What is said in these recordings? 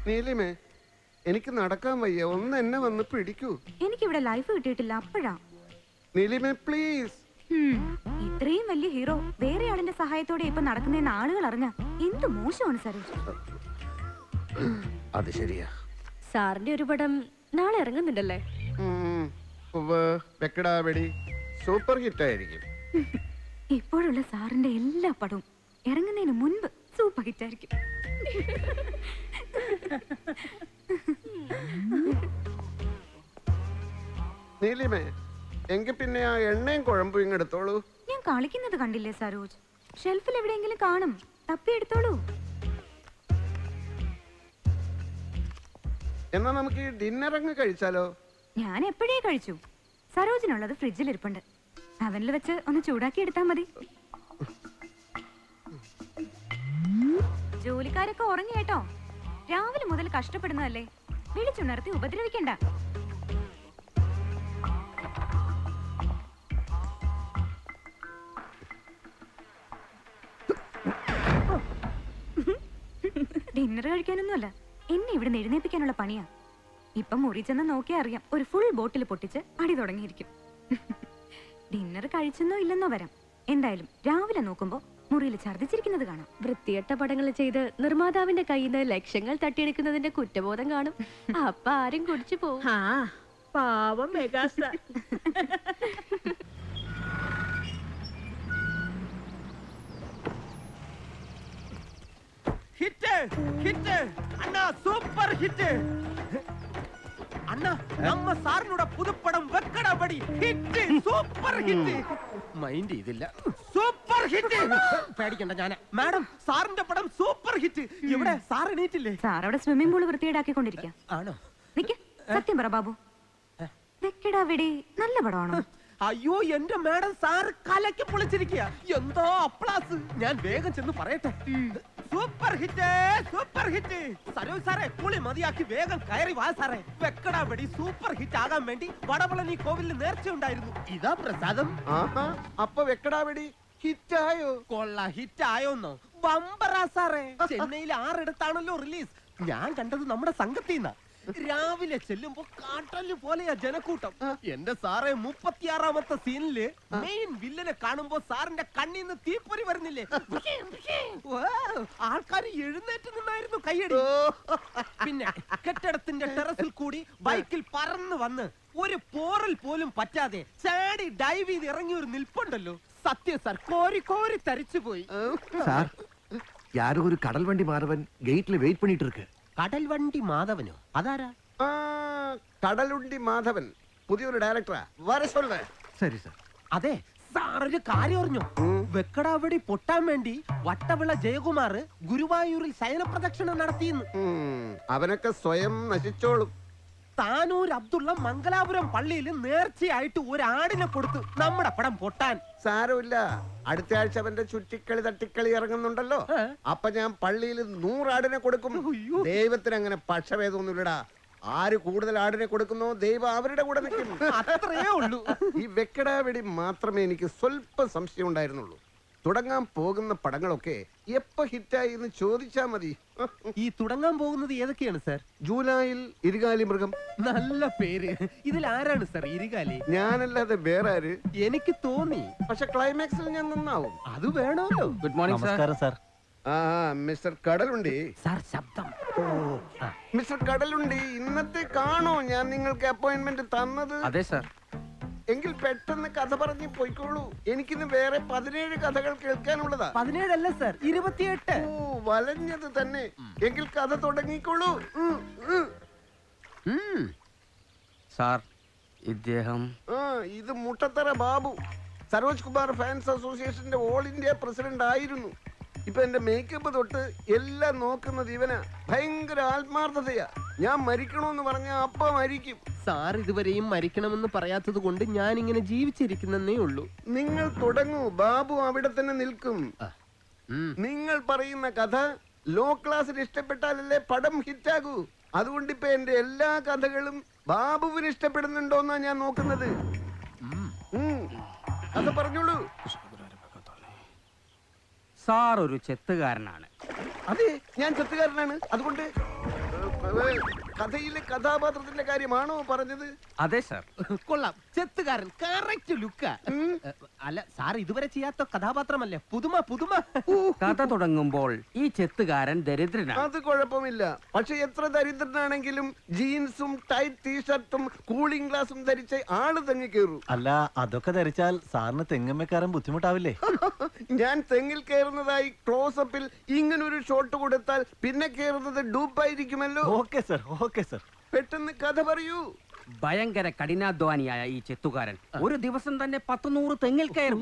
നീലിമേ, എനിക്ക് നടക്കാൻ വയ്യ, ഒന്ന് എന്നെ വന്ന് പിടിക്കൂ. എനിക്കിവിടെ ലൈഫ് കിട്ടിയിട്ടില്ല, അപ്പോഴാ. നീലിമേ പ്ലീസ്. ഇത്രയും വലിയ ഹീറോ വേറെ ആളിന്റെ സഹായത്തോടെ ഇപ്പൊ നടക്കുന്നതെന്ന് ആളുകൾ അറിഞ്ഞ എന്ത് മോശമാണ് സരോജ്. അത് ശരിയാ. സാറിന്റെ ഒരു പടം നാളെ ഇറങ്ങുന്നുണ്ടല്ലേ? വെക്കടാവെടി സൂപ്പർ ഹിറ്റ് ആയിരിക്കും. ഇപ്പോഴുള്ള സാറിന്റെ എല്ലാ പടവും ഇറങ്ങുന്നതിന് മുൻപ് സൂപ്പർ ഹിറ്റ് ആയിരിക്കും. നീലിമേ, എങ്കിൽ പിന്നെ ആ എണ്ണയും കുഴമ്പും ഇങ്ങെടുത്തോളൂ. ഞാൻ കളിക്കുന്നത് കണ്ടില്ലേ സരോജ്? ഷെൽഫിൽ എവിടെയെങ്കിലും കാണും, തപ്പിയെടുത്തോളൂ. എന്നാ നമുക്ക് ഈ ഡിന്നർ അങ്ങ് കഴിച്ചാലോ? ഞാൻ എപ്പോഴേ കഴിച്ചു. സരോജിനുള്ളത് ഫ്രിഡ്ജിൽ ഇരിപ്പുണ്ട്, അവനിൽ വെച്ച് ഒന്ന് ചൂടാക്കി എടുത്താൽ മതി. ജോലിക്കാരൊക്കെ ഉറങ്ങി കേട്ടോ. രാവിലെ മുതൽ കഷ്ടപ്പെടുന്നതല്ലേ, വിളിച്ചുണർത്തി ഉപദ്രവിക്കണ്ട. ഡിന്നർ കഴിക്കാനൊന്നുമല്ല, എന്നെ ഇവിടെ എഴുന്നേപ്പിക്കാനുള്ള പണിയാ. ഇപ്പൊ മുറി ചെന്ന് നോക്കിയാ അറിയാം, ഒരു ഫുൾ ബോട്ടിൽ പൊട്ടിച്ച് അടി തുടങ്ങിയിരിക്കും. ഡിന്നർ കഴിച്ചെന്നോ ഇല്ലെന്നോ വരാം. എന്തായാലും രാവിലെ നോക്കുമ്പോ മുറിയിൽ ഛർദിച്ചിരിക്കുന്നത് കാണാം. വൃത്തിയട്ട പടങ്ങൾ ചെയ്ത് നിർമ്മാതാവിന്റെ കയ്യിൽ നിന്ന് ലക്ഷങ്ങൾ തട്ടിയെടുക്കുന്നതിന്റെ കുറ്റബോധം കാണും. അപ്പൊ ആരും കുടിച്ചു പോവും. പാവം മെഗാസ്റ്റാർ. ഹിറ്റ് ഹിറ്റ് അണ്ണാ, സൂപ്പർ ഹിറ്റ് அண்ணா. நம்ம சாரனோட புதுப்படம் வெக்கடபடி ஹிட், சூப்பர் ஹிட். മൈൻഡ് ചെയ്തില്ല. Super hit. പേടിക്കണ്ട, ഞാൻ മാഡം സാറിന്റെ പടം സൂപ്പർ ഹിറ്റ്. ഇവിടെ സാർ എണീറ്റില്ലേ? സാർ അവിടെ സ്വിമ്മിംഗ് പൂൾ വൃത്തിയേടാക്കിക്കൊണ്ടിരിക്കുക. ആണോ? നിക്ക്, സത്യം പറ ബാബു, വെക്കടാവെടി നല്ല പടമാണോ? അയ്യോ എന്റെ മാഡം, സാറ് കലക്കി പൊളിച്ചിരിക്കുക. എന്തോ അപ്ലാസ്. ഞാൻ വേഗം ചെന്ന് പറയട്ടെ. Super hit, super hit. Saroj സാറേ, കുളി മതിയാക്കി വേഗം കയറി വാ സാറേ. വെക്കടാവെടി സൂപ്പർ ഹിറ്റ് ആകാൻ വേണ്ടി വടവളനി കോവിലിൽ നേർച്ച ഉണ്ടായിരുന്നു. ഇതാ പ്രസാദം. അപ്പൊ വെക്കടാവെടി ഹിറ്റായോ? കൊള്ള ഹിറ്റ് ആയോന്നോ? ബമ്പറാ സാറേ. ചെന്നൈയിൽ 6 ഇടത്താണല്ലോ റിലീസ്. ഞാൻ കണ്ടത് നമ്മുടെ സംഘത്തിന്നാ. രാവിലെ ചെല്ലുമ്പോ കാട്ടല് പോലെയാ ജനക്കൂട്ടം. എന്റെ സാറേ, 36ാമത്തെ സീനില് മെയിൻ വില്ലനെ കാണുമ്പോ സാറിന്റെ കണ്ണീന്ന് തീപ്പൊരി വരുന്നില്ലേ? ആൾക്കാർ എഴുന്നേറ്റ് നിന്നായിരുന്നു കയ്യടി. പിന്നെ കെട്ടിടത്തിന്റെ ടെറസിൽ കൂടി ബൈക്കിൽ പറന്ന് വന്ന് ഒരു പോറൽ പോലും പറ്റാതെ ചാടി ഡൈവ് ചെയ്ത് ഇറങ്ങിയ ഒരു നിൽപ്പുണ്ടല്ലോ. സത്യം സാർ, കോരി കോരി തരിച്ചു പോയി. സാർ, யாரோ ஒரு கடல் வண்டி மாதவன் கேட்ல வெயிட் பண்ணிட்டு இருக்கு. കടൽ വണ്ടി മാധവനോ? അതാരാ? കടലുണ്ടി മാധവൻ പുതിയൊരു ഡയറക്ടറാ. വരെ സൊല്ല്. சரி சார். അതെ സാർ, ഒരു കാര്യം അറിഞ്ഞോ? വെക്കടാവടി പൊട്ടാൻ വേണ്ടി വട്ടവിള ജയകുമാർ ഗുരുവായൂരിൽ ശയനപ്രദക്ഷിണം നടത്തിയെന്ന്. അവനൊക്കെ സ്വയം നശിച്ചോളും. താനൂർ അബ്ദുള്ള മംഗലാപുരം പള്ളിയിൽ നേർച്ചയായിട്ട് ഒരു ആടിനെ കൊടുത്തു നമ്മുടെ പടം പൊട്ടാൻ. സാരമില്ല, അടുത്ത ആഴ്ച അവന്റെ ചുറ്റിക്കളി തട്ടിക്കളി ഇറങ്ങുന്നുണ്ടല്ലോ. അപ്പൊ ഞാൻ പള്ളിയിൽ 100 ആടിനെ കൊടുക്കും. ദൈവത്തിന് അങ്ങനെ പക്ഷഭേദമൊന്നുമില്ലടാ. ആര് കൂടുതൽ ആടിനെ കൊടുക്കുന്നോ ദൈവം അവരുടെ കൂടെ നിൽക്കും. അത്രേ ഉള്ളൂ. ഈ വെക്കടാവെടി മാത്രമേ എനിക്ക് സ്വല്പം സംശയം ഉണ്ടായിരുന്നുള്ളൂ. തുടങ്ങാൻ പോകുന്ന പടങ്ങളൊക്കെ എപ്പോ ഹിറ്റായി എന്ന് ചോദിച്ചാ മതി. ഈ തുടങ്ങാൻ പോകുന്നത് ഏതൊക്കെയാണ് സാർ? ജൂലൈയിൽ ഇരുകാലി മൃഗം. നല്ല പേര്. ഇതിൽ ആരാണ് സാർ ഇരുകാലി? ഞാനല്ലാതെ വേറെ ആര്? എനിക്ക് തോന്നി. പക്ഷെ ക്ലൈമാക്സിൽ ഞാൻ നന്നാവും. അത് വേണമല്ലോ. ഗുഡ് മോർണിംഗ് നമസ്കാരം സാർ. മിസ്റ്റർ കടലുണ്ടി. സാർ ശബ്ദം. മിസ്റ്റർ കടലുണ്ടി, ഇന്നത്തെ കാണോ ഞാൻ നിങ്ങൾക്ക് അപ്പോയിന്റ്മെന്റ് തന്നത്? അതെ സാർ. എങ്കിൽ പെട്ടെന്ന് കഥ പറഞ്ഞ് പോയിക്കോളൂ. എനിക്കിന്ന് വേറെ 17 കഥകൾ കേൾക്കാനുള്ളതാ. 17 അല്ല സാർ, 28. വലഞ്ഞത് തന്നെ. എങ്കിൽ കഥ തുടങ്ങിക്കോളൂ. സാർ, ഇദ്ദേഹം ഇത് മുട്ടത്തറ ബാബു, സരോജ് കുമാർ ഫാൻസ് അസോസിയേഷന്റെ ഓൾ ഇന്ത്യ പ്രസിഡന്റ് ആയിരുന്നു. ഇപ്പൊ എന്റെ മേക്കപ്പ് തൊട്ട് എല്ലാം നോക്കുന്നത് ഇവനാ. ഭയങ്കര ആത്മാർത്ഥതയാ. ഞാൻ മരിക്കണോന്ന് പറഞ്ഞ അപ്പ മരിക്കും. സാർ ഇതുവരെയും മരിക്കണമെന്ന് പറയാത്തത് കൊണ്ട് ഞാൻ ഇങ്ങനെ ജീവിച്ചിരിക്കുന്നേ ഉള്ളൂ. നിങ്ങൾ തുടങ്ങൂ, ബാബു അവിടെ തന്നെ നിൽക്കും. നിങ്ങൾ പറയുന്ന കഥ ലോ ക്ലാസ്സിന് ഇഷ്ടപ്പെട്ടാലല്ലേ പടം ഹിറ്റാകൂ. അതുകൊണ്ട് ഇപ്പൊ എന്റെ എല്ലാ കഥകളും ബാബുവിന് ഇഷ്ടപ്പെടുന്നുണ്ടോന്നാ ഞാൻ നോക്കുന്നത്. അത് പറഞ്ഞോളൂ. സാർ ഒരു ചെത്തുകാരനാണ്. അതെ, ഞാൻ ചെത്തുകാരനാണ്. അതുകൊണ്ട് കഥയിലെ കഥാപാത്രത്തിന്റെ കാര്യമാണോ പറഞ്ഞത്? അതെ സാർ. കൊള്ളാം, ചെത്തുകാരൻ കറക്റ്റ് ലുക്ക. അല്ല സാർ ഇതുവരെ ചെയ്യാത്ത കഥാപാത്രമല്ലേ, പുതുമ പുതുമ. കഥ തുടങ്ങുമ്പോൾ ഈ ചെത്തുകാരൻ ദരിദ്രനാണ്. അത് കുഴപ്പമില്ല. പക്ഷെ എത്ര ദരിദ്രനാണെങ്കിലും ജീൻസും ടൈറ്റ് ടീഷർട്ടും കൂളിംഗ് ഗ്ലാസും ധരിച്ച ആള് തെങ്ങി കയറൂ. അല്ല, അതൊക്കെ ധരിച്ചാൽ സാറിന് തെങ്ങമ്മക്കാരൻ ബുദ്ധിമുട്ടാവില്ലേ? ഞാൻ തെങ്ങിൽ കയറുന്നതായി ക്ലോസപ്പിൽ ഇങ്ങനൊരു ഷോട്ട് കൊടുത്താൽ പിന്നെ കയറുന്നത് ഡൂപ്പായിരിക്കുമല്ലോ. Okay sir, okay sir. പെട്ടെന്ന് കഥ പറയൂ. ഭയങ്കര കഠിനാധ്വാനിയായ ഈ ചെത്തുകാരൻ ഒരു ദിവസം തന്നെ 100 തെങ്ങിൽ കയറും.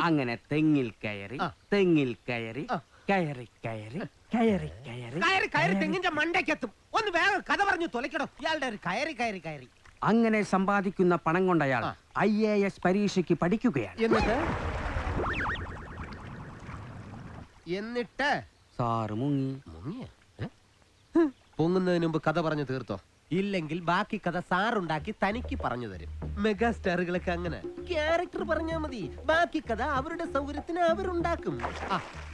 അങ്ങനെ തെങ്ങിൽ കയറി തെങ്ങിൽ കയറി കയറി കയറി കയറി കയറി കയറി കയറി തെങ്ങിന്റെ മണ്ടയ്ക്കെത്തും. ഒന്ന് വേഗം കഥ പറഞ്ഞു തുലയ്ക്കണോ ഇയാളുടെ ഒരു കയറി കയറി കയറി. അങ്ങനെ സമ്പാദിക്കുന്ന പണം കൊണ്ട് അയാൾ IAS പരീക്ഷയ്ക്ക് പഠിക്കുകയാണ്. എന്നിട്ട് സാറ് മുങ്ങി. പൊങ്ങുന്നതിന് മുമ്പ് കഥ പറഞ്ഞു തീർത്തോ, ഇല്ലെങ്കിൽ ബാക്കി കഥ സാറുണ്ടാക്കി തനിക്ക് പറഞ്ഞു തരും. മെഗാ സ്റ്റാറുകളൊക്കെ അങ്ങനെ ക്യാരക്ടർ പറഞ്ഞാൽ മതി, ബാക്കി കഥ അവരുടെ സൗകര്യത്തിന് അവരുണ്ടാക്കും.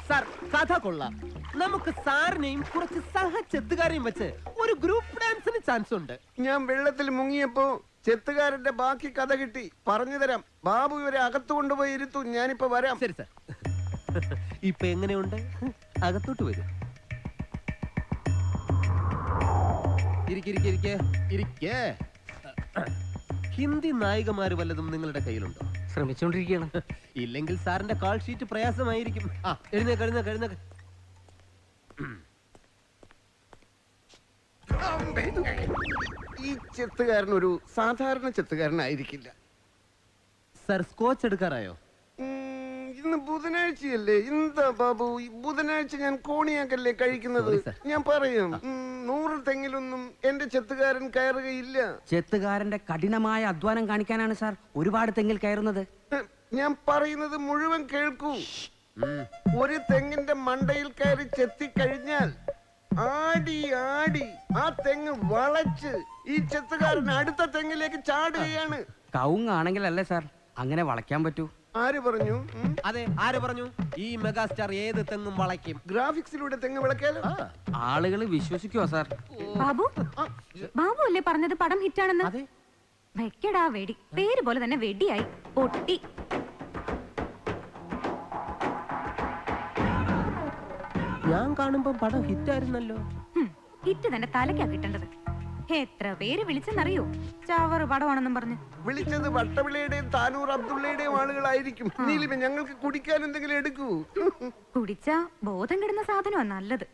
സാർ കഥ കൊള്ളാം. നമുക്ക് സാറിനെയും കുറച്ച് സഹചെത്തുകാരെയും വെച്ച് ഒരു ഗ്രൂപ്പ് ഡാൻസിന് ചാൻസ് ഉണ്ട്. ഞാൻ വെള്ളത്തിൽ മുങ്ങിയപ്പോ ചെത്തുകാരന്റെ ബാക്കി കഥ കിട്ടി. പറഞ്ഞു തരാം. ബാബു ഇവരെ അകത്ത് കൊണ്ടുപോയി ഇരുത്തു. ഞാനിപ്പോ വരാം. ശരി സാർ. ഇപ്പൊ എങ്ങനെയുണ്ട്? അകത്തോട്ട് വരും. ഹിന്ദി നായികമാര് വല്ലതും നിങ്ങളുടെ കയ്യിലുണ്ടോ? ശ്രമിച്ചുകൊണ്ടിരിക്കുകയാണ്. ഇല്ലെങ്കിൽ സാറിന്റെ കാൾ ഷീറ്റ് പ്രയാസമായിരിക്കും. എഴുന്നേക്ക്. ഈ ചെത്തുകാരൻ ഒരു സാധാരണ ചെത്തുകാരനായിരിക്കില്ല. Sir scotch എടുക്കാറായോ? ഇന്ന് ബുധനാഴ്ചയല്ലേ? എന്താ ബാബു, ബുധനാഴ്ച ഞാൻ കോണിയാക്കല്ലേ കഴിക്കുന്നത്? ഞാൻ പറയും 100 തെങ്ങിലൊന്നും എന്റെ ചെത്തുകാരൻ കയറുകയില്ല. ചെത്തുകാരന്റെ കഠിനമായ അധ്വാനം കാണിക്കാനാണ് സാർ ഒരുപാട് തെങ്ങിൽ കയറുന്നത്. ഞാൻ പറയുന്നത് മുഴുവൻ കേൾക്കൂ. ഒരു തെങ്ങിന്റെ മണ്ടയിൽ കയറി ചെത്തിക്കഴിഞ്ഞാൽ ആടി ആടി ആ തെങ്ങ് വളച്ച് ഈ ചെത്തുകാരൻ അടുത്ത തെങ്ങിലേക്ക് ചാടുകയാണ്. കവുങ്ങാണെങ്കിലല്ലേ സാർ അങ്ങനെ വളയ്ക്കാൻ പറ്റൂ? ആര് പറഞ്ഞു? അതെ, ആര് പറഞ്ഞു? ഈ മെഗാസ്റ്റാർ ഏത് തെങ്ങും വളയ്ക്കും. ഗ്രാഫിക്സിലൂടെ തെങ്ങ് വിളക്കാലോ. ആളുകൾ വിശ്വസിക്കുവോ സാർ? ബാബു ബാബു അല്ലേ പറഞ്ഞത് പടം ഹിറ്റാണെന്ന്? അതെ. വെക്കടാ വെടി, പേര് പോലെ തന്നെ വെടിയായി പൊട്ടി. ഞാൻ കാണുമ്പോ പടം ഹിറ്റായിരുന്നല്ലോ. ഹിറ്റ് തന്നെ തലക്കാ കിട്ടേണ്ടത്. എത്ര പേര് വിളിച്ചെന്നറിയോ? ചവറ് പടമാണെന്നും പറഞ്ഞ് വിളിച്ചത് വട്ടവിളയുടെയും താനൂർ അബ്ദുള്ളയുടെയും ആളുകളായിരിക്കും. നീലിമ, ഞങ്ങൾക്ക് കുടിക്കാൻ എന്തെങ്കിലും എടുക്കൂ. കുടിച്ചാ ബോധം കെടുന്ന സാധനമാ നല്ലത്.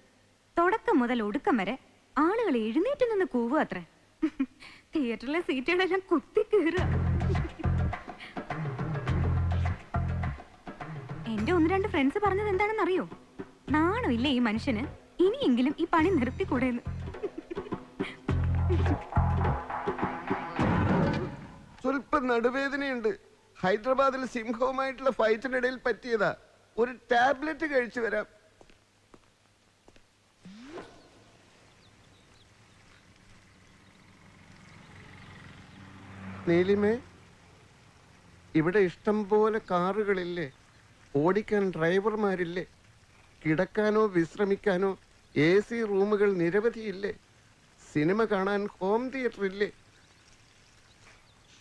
തുടക്കം മുതൽ ഒടുക്കം വരെ ആളുകൾ എഴുന്നേറ്റ് നിന്ന് കൂവുക അത്ര. തിയേറ്ററിലെ സീറ്റുകളെല്ലാം കുത്തി കീറുക. എന്റെ 1-2 ഫ്രണ്ട്സ് പറഞ്ഞത് എന്താണെന്നറിയോ? നാണമില്ലേ ഈ മനുഷ്യന്, ഇനിയെങ്കിലും ഈ പണി നിർത്തിക്കൂടെന്ന്. സ്വല്പം നടുവേദനയുണ്ട്. ഹൈദരാബാദിൽ സിംഹവുമായിട്ടുള്ള ഫൈറ്റിനിടയിൽ പറ്റിയതാ. ഒരു ടാബ്ലറ്റ് കഴിച്ചു വരാം. നീലിമേ, ഇവിടെ ഇഷ്ടം പോലെ കാറുകളില്ലേ? ഓടിക്കാൻ ഡ്രൈവർമാരില്ലേ? കിടക്കാനോ വിശ്രമിക്കാനോ AC റൂമുകൾ നിരവധിയില്ലേ? സിനിമ കാണാൻ ഹോം തിയേറ്റർ ഇല്ലേ?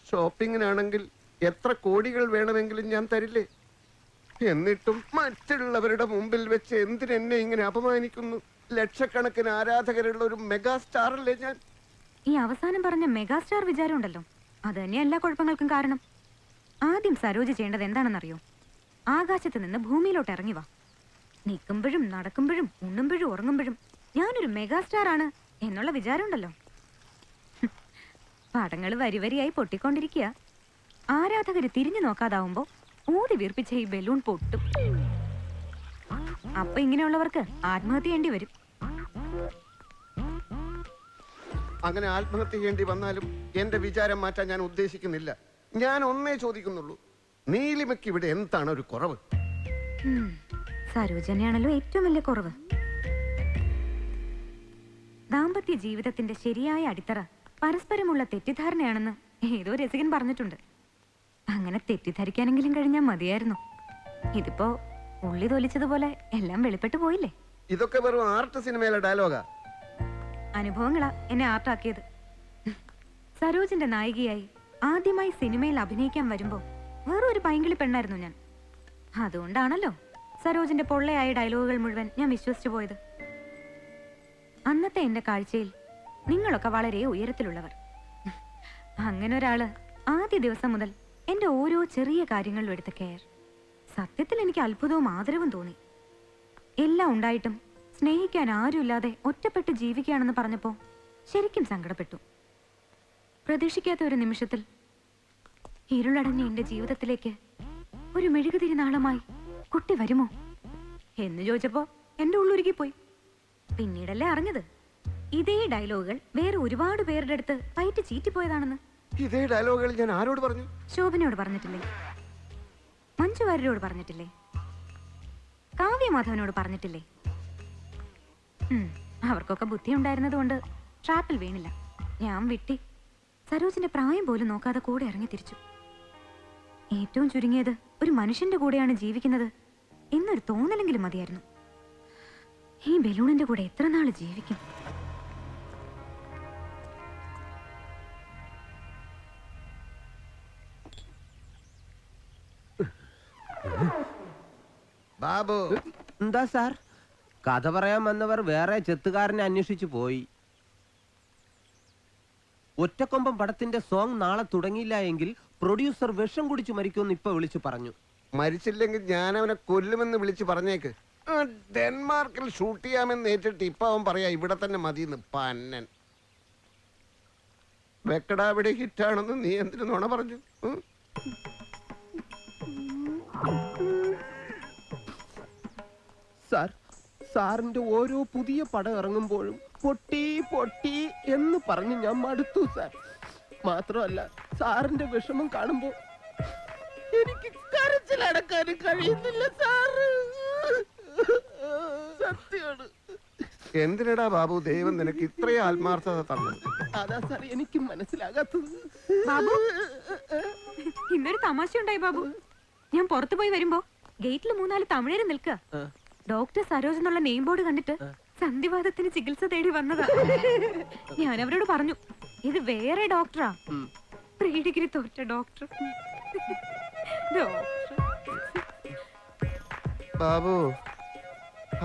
ഷോപ്പിങ്ങിനാണെങ്കിൽ എത്ര കോടികൾ വേണമെങ്കിലും ഞാൻ തരില്ലേ? എന്നിട്ടും മറ്റുള്ളവരുടെ മുമ്പിൽ വെച്ച് എന്തിനെന്നെ ഇങ്ങനെ അപമാനിക്കുന്നു? ലക്ഷക്കണക്കിന് ആരാധകരുള്ള ഒരു മെഗാസ്റ്റാർ അല്ലേ ഞാൻ? ഈ അവസാനം പറഞ്ഞ മെഗാസ്റ്റാർ വിചാരം ഉണ്ടല്ലോ, അത് തന്നെ എല്ലാ കുഴപ്പങ്ങൾക്കും കാരണം. ആദ്യം സരോജ ചെയ്യേണ്ടത് എന്താണെന്നറിയോ? ആകാശത്ത് നിന്ന് ഭൂമിയിലോട്ട് ഇറങ്ങി വാ. നിൽക്കുമ്പോഴും നടക്കുമ്പോഴും ഉണ്ണുമ്പോഴും ഉറങ്ങുമ്പോഴും ഞാനൊരു മെഗാസ്റ്റാർ ആണ് എന്നുള്ള വിചാരം ഉണ്ടല്ലോ. പടങ്ങൾ വരി വരിയായി പൊട്ടിക്കൊണ്ടിരിക്കുക. ആരാധകര് തിരിഞ്ഞു നോക്കാതാവുമ്പോ ഊതി വീർപ്പിച്ച ഈ ബലൂൺ പൊട്ടും. അപ്പൊ ഇങ്ങനെയുള്ളവർക്ക് ആത്മഹത്യ ചെയ്യേണ്ടി വരും. അങ്ങനെ ആത്മഹത്യ ചെയ്യേണ്ടി വന്നാലും എന്റെ വിചാരം മാറ്റാൻ ഞാൻ ഉദ്ദേശിക്കുന്നില്ല. ഞാൻ ഒന്നേ ചോദിക്കുന്നുള്ളൂ, നീലിമയ്ക്ക് ഇവിടെ എന്താണ് ഒരു കുറവ്? സരോജ തന്നെയാണല്ലോ ഏറ്റവും വലിയ കുറവ്. ദാമ്പത്യ ജീവിതത്തിന്റെ ശരിയായ അടിത്തറ പരസ്പരമുള്ള തെറ്റിദ്ധാരണയാണെന്ന് ഏതോ രസികൻ പറഞ്ഞിട്ടുണ്ട്. അങ്ങനെ തെറ്റിദ്ധരിക്കാനെങ്കിലും കഴിഞ്ഞാൽ മതിയായിരുന്നു. ഇതിപ്പോ ഉള്ളി തൊലിച്ചതുപോലെ എല്ലാം വെളിപ്പെട്ടു പോയില്ലേ? ഇതൊക്കെ വെറും ആർട്ട് സിനിമയിലെ ഡയലോഗാ. അനുഭവങ്ങളാ എന്നെ ആർട്ടാക്കിയത്. സരോജിന്റെ നായികയായി ആദ്യമായി സിനിമയിൽ അഭിനയിക്കാൻ വരുമ്പോ വേറെ ഒരു പൈങ്കിളി പെണ്ണായിരുന്നു ഞാൻ. അതുകൊണ്ടാണല്ലോ സരോജിന്റെ പൊള്ളയായ ഡയലോഗുകൾ മുഴുവൻ ഞാൻ വിശ്വസിച്ചു പോയത്. അന്നത്തെ എന്റെ കാഴ്ചയിൽ നിങ്ങളൊക്കെ വളരെ ഉയരത്തിലുള്ളവർ. അങ്ങനെ ഒരാള് ആദ്യ ദിവസം മുതൽ എന്റെ ഓരോ ചെറിയ കാര്യങ്ങളിലും എടുത്ത കെയർ, സത്യത്തിൽ എനിക്ക് അത്ഭുതവും ആദരവും തോന്നി. എല്ലാം ഉണ്ടായിട്ടും സ്നേഹിക്കാൻ ആരുമില്ലാതെ ഒറ്റപ്പെട്ട് ജീവിക്കുകയാണെന്ന് പറഞ്ഞപ്പോ ശരിക്കും സങ്കടപ്പെട്ടു. പ്രതീക്ഷിക്കാത്ത ഒരു നിമിഷത്തിൽ ഇരുളടഞ്ഞ എന്റെ ജീവിതത്തിലേക്ക് ഒരു മെഴുകുതിരി നാളമായി കുട്ടി വരുമോ എന്ന് ചോദിച്ചപ്പോ എന്റെ ഉള്ളുരുകി പോയി. പിന്നീടല്ലേ അറിഞ്ഞത് ഇതേ ഡയലോഗുകൾ വേറെ ഒരുപാട് പേരുടെ അടുത്ത് പയറ്റ് ചീറ്റിപ്പോയതാണെന്ന്. ഇതേ ഡയലോഗുകൾ ഞാൻ ആരോട് പറഞ്ഞു? ശോഭനയോട് പറഞ്ഞിട്ടില്ലേ? മഞ്ജു വാര്യരോട് പറഞ്ഞിട്ടില്ലേ? കാവ്യമാധവനോട് പറഞ്ഞിട്ടില്ലേ? അവർക്കൊക്കെ ബുദ്ധി ഉണ്ടായിരുന്നതുകൊണ്ട് ട്രാപ്പിൽ വീണില്ല. ഞാൻ വിട്ടി സരോജിന്റെ പ്രായം പോലും നോക്കാതെ കൂടെ ഇറങ്ങി തിരിച്ചു. ഏറ്റവും ചുരുങ്ങിയത് ഒരു മനുഷ്യന്റെ കൂടെയാണ് ജീവിക്കുന്നത് എന്നൊരു തോന്നലെങ്കിലും മതിയായിരുന്നു. ഈ ബലൂണിന്റെ കൂടെ എത്ര നാള് ജീവിക്കും? ബാബു, എന്താ സാർ? കഥ പറയാൻ വന്നവർ വേറെ ചെത്തുകാരനെ അന്വേഷിച്ചു പോയി. ഒറ്റക്കൊമ്പം പടത്തിന്റെ സോങ് നാളെ തുടങ്ങിയില്ല എങ്കിൽ പ്രൊഡ്യൂസർ വിഷം കുടിച്ചു മരിക്കുമെന്ന് ഇപ്പൊ വിളിച്ചു പറഞ്ഞു. മരിച്ചില്ലെങ്കിൽ ഞാൻ അവനെ കൊല്ലുമെന്ന് വിളിച്ച് പറഞ്ഞേക്ക്. ഡെൻമാർക്കിൽ ഷൂട്ട് ചെയ്യാമെന്ന് ഏറ്റിട്ട് ഇപ്പൊ അവൻ പറയാ ഇവിടെ തന്നെ മതിയെന്ന്. പന്നൻ. വെക്കടാവിടെ ഹിറ്റാണെന്ന് നീ എന്തിനു നുണ പറഞ്ഞു? സാർ, സാറിന്റെ ഓരോ പുതിയ പടം ഇറങ്ങുമ്പോഴും പൊട്ടി പൊട്ടി എന്ന് പറഞ്ഞ് ഞാൻ മടുത്തു സാർ. മാത്രമല്ല സാറിന്റെ വിഷമം കാണുമ്പോ എനിക്ക് കരച്ചിലടക്കാനും കഴിയുന്നില്ല സാറ്. സത്യമാണ്. എന്തിനടാ ബാബു ദൈവം നിനക്ക് ഇത്രയും ആത്മാർത്ഥത തന്നത്? അതാ സാർ എനിക്ക് മനസ്സിലാകാത്തത്. ബാബു, ഇന്നൊരു തമാശ ഉണ്ടായി ബാബു. ഞാൻ പുറത്തു പോയി വരുമ്പോ ഗേറ്റിൽ 3-4 തമിഴര് നിൽക്കുക. ഡോക്ടർ സരോജ് എന്നുള്ള നെയിം ബോർഡ് കണ്ടിട്ട് സന്ധിവാദത്തിന് ചികിത്സ തേടി വന്നതാ. ഞാൻ അവരോട് പറഞ്ഞു ഇത് വേറെ ഡോക്ടറാ, പ്രീ ഡിഗ്രി തോറ്റ ഡോക്ടർ. ബാബു,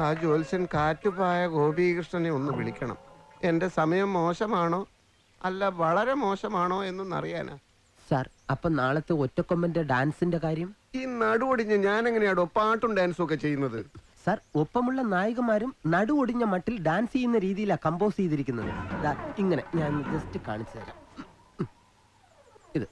ആ ജ്യോത്സ്യൻ കാറ്റുപായ ഗോപീകൃഷ്ണനെ ഒന്ന് വിളിക്കണം. എന്റെ സമയം മോശമാണോ അല്ല വളരെ മോശമാണോ എന്നൊന്നറിയാനാ. സാർ, അപ്പൊ നാളത്തെ ഒറ്റക്കൊമ്പന്റെ ഡാൻസിന്റെ കാര്യം? ഈ നടുവൊടിഞ്ഞ് ഞാൻ എങ്ങനെയാടോ പാട്ടും ഡാൻസും ഒക്കെ ചെയ്യുന്നത്? സാർ, ഒപ്പമുള്ള നായികമാരും നടുവൊടിഞ്ഞ മട്ടിൽ ഡാൻസ് ചെയ്യുന്ന രീതിയിലാണ് കമ്പോസ് ചെയ്തിരിക്കുന്നത്. ഇങ്ങനെ ഞാൻ ജസ്റ്റ് കാണിച്ചു തരാം. ഇത്